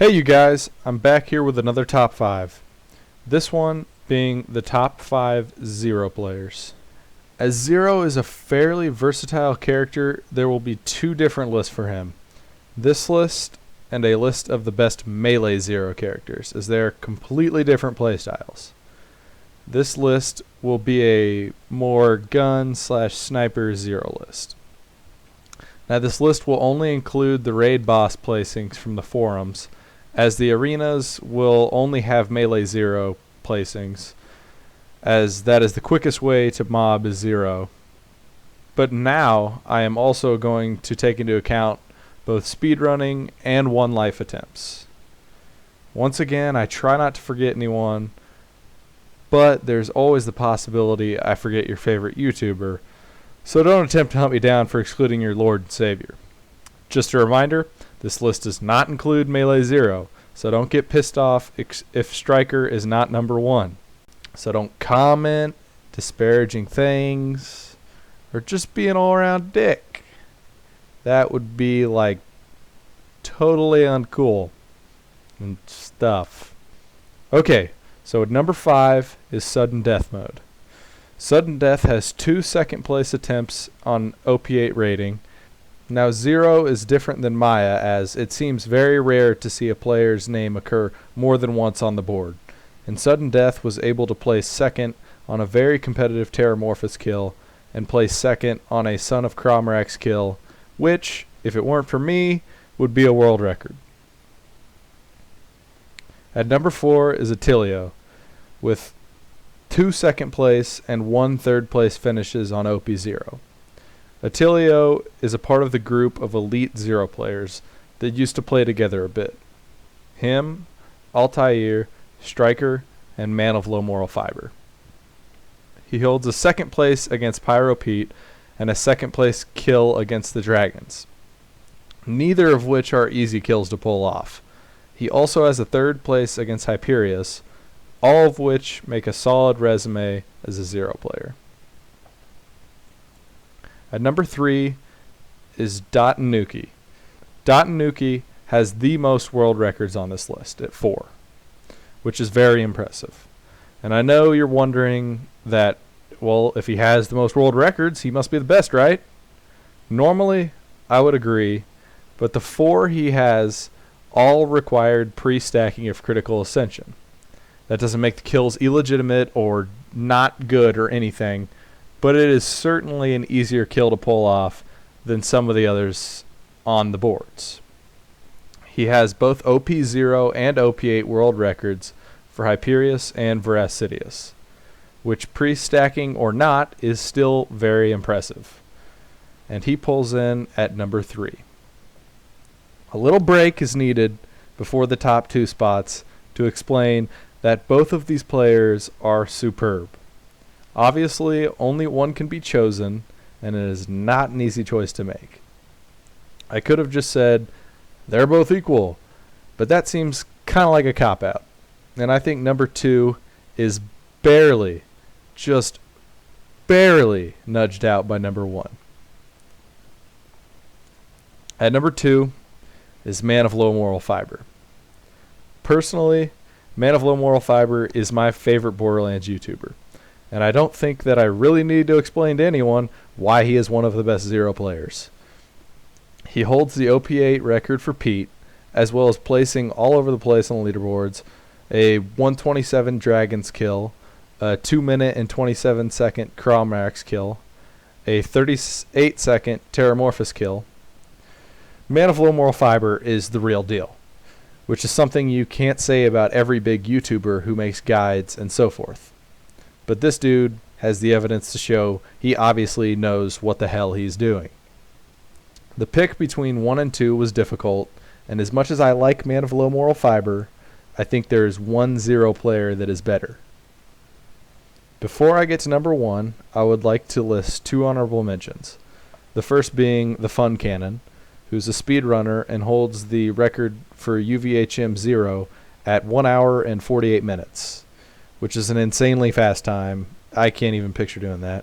Hey you guys, I'm back here with another top 5. This one being the top 5 Zer0 players. As Zer0 is a fairly versatile character, there will be 2 different lists for him. This list and a list of the best melee Zer0 characters, as they are completely different playstyles. This list will be a more gun/sniper Zer0 list. Now this list will only include the raid boss placings from the forums, as the arenas will only have melee Zer0 placings, as that is the quickest way to mob Zer0. But now I am also going to take into account both speedrunning and 1 life attempts. Once again, I try not to forget anyone, but there's always the possibility I forget your favorite YouTuber, so don't attempt to hunt me down for excluding your Lord and Savior. Just a reminder, this list does not include melee Zer0, so don't get pissed off if Striker is not number 1. So don't comment disparaging things or just be an all-around dick. That would be like totally uncool and stuff. Okay, so at number 5 is Sudden Death mode. Sudden Death has 2 second place attempts on OP8 rating. Now Zer0 is different than Maya, as it seems very rare to see a player's name occur more than once on the board, and Sudden Death was able to place second on a very competitive Terramorphous kill and place second on a Son of Cromrax kill, which, if it weren't for me, would be a world record. At number 4 is Attilio, with 2 second place and 1 third place finishes on OP0. Attilio is a part of the group of elite Zer0 players that used to play together a bit. Him, Altair, Striker, and Man of Low Moral Fiber. He holds a second place against Pyro Pete and a second place kill against the Dragons, neither of which are easy kills to pull off. He also has a third place against Hyperius, all of which make a solid resume as a Zer0 player. At number 3 is Dotanuki. Dotanuki has the most world records on this list at 4, which is very impressive. And I know you're wondering that, well, if he has the most world records, he must be the best, right? Normally, I would agree, but the 4 he has all required pre-stacking of Critical Ascension. That doesn't make the kills illegitimate or not good or anything, but it is certainly an easier kill to pull off than some of the others on the boards. He has both OP0 and OP8 world records for Hyperius and Veracidius, which pre-stacking or not is still very impressive. And he pulls in at number 3. A little break is needed before the top 2 spots to explain that both of these players are superb. Obviously, only one can be chosen, and it is not an easy choice to make. I could have just said, they're both equal, but that seems kind of like a cop-out. And I think number 2 is barely, just barely nudged out by number 1. At number 2 is Man of Low Moral Fiber. Personally, Man of Low Moral Fiber is my favorite Borderlands YouTuber, and I don't think that I really need to explain to anyone why he is one of the best Zer0 players. He holds the OP8 record for Pete, as well as placing all over the place on the leaderboards, a 127 Dragons kill, a 2 minute and 27 second Cromrax kill, a 38 second Terramorphous kill. Man of Low Moral Fiber is the real deal, which is something you can't say about every big YouTuber who makes guides and so forth. But this dude has the evidence to show he obviously knows what the hell he's doing. The pick between 1 and 2 was difficult, and as much as I like Man of Low Moral Fiber, I think there is one Zer0 player that is better. Before I get to number 1, I would like to list 2 honorable mentions. The first being the Fun Cannon, who's a speedrunner and holds the record for UVHM Zer0 at 1 hour and 48 minutes. Which is an insanely fast time. I can't even picture doing that.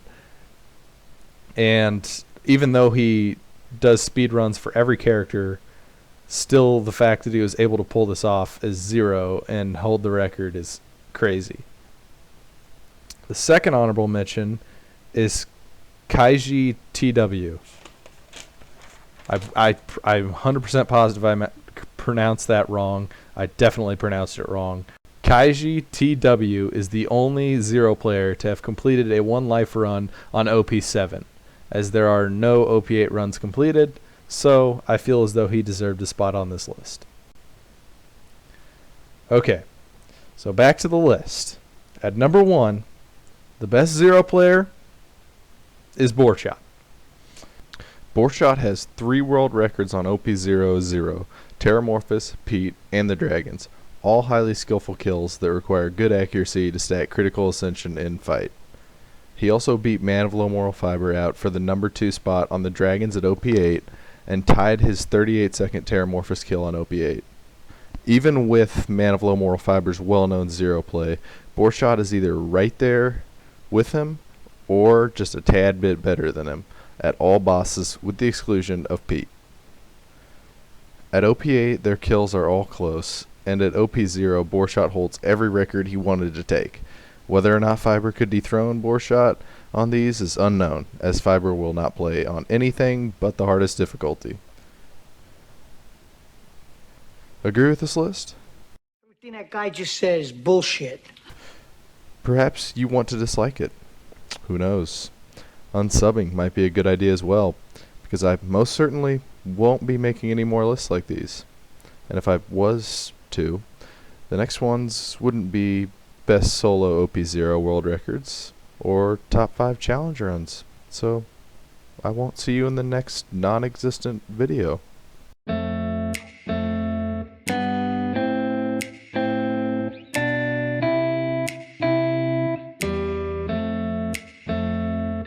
And even though he does speed runs for every character, Still, the fact that he was able to pull this off as Zer0 and hold the record is crazy. The second honorable mention is Kaiji TW. I'm 100% positive I pronounced that wrong. I definitely pronounced it wrong. Kaiji TW is the only Zer0 player to have completed a 1 life run on OP7, as there are no OP8 runs completed, so I feel as though he deserved a spot on this list. Okay, so back to the list. At number 1, the best Zer0 player is Borderlands. Borderlands has 3 world records on OP0, Terramorphous, Pete, and the Dragons, all highly skillful kills that require good accuracy to stack critical ascension in fight. He also beat Man of Low Moral Fiber out for the number 2 spot on the Dragons at OP8 and tied his 38-second Terramorphous kill on OP8. Even with Man of Low Moral Fiber's well-known Zer0 play, Borderlands is either right there with him or just a tad bit better than him at all bosses with the exclusion of Pete. At OP8 their kills are all close, and at OP0 Borderlands holds every record he wanted to take. Whether or not Fiber could dethrone Borderlands on these is unknown, as Fiber will not play on anything but the hardest difficulty. Agree with this list? Everything that guy just said is bullshit. Perhaps you want to dislike it. Who knows? Unsubbing might be a good idea as well, because I most certainly won't be making any more lists like these. And if I was to, the next ones wouldn't be best solo OP0 world records or top 5 challenge runs. So I won't see you in the next non-existent video.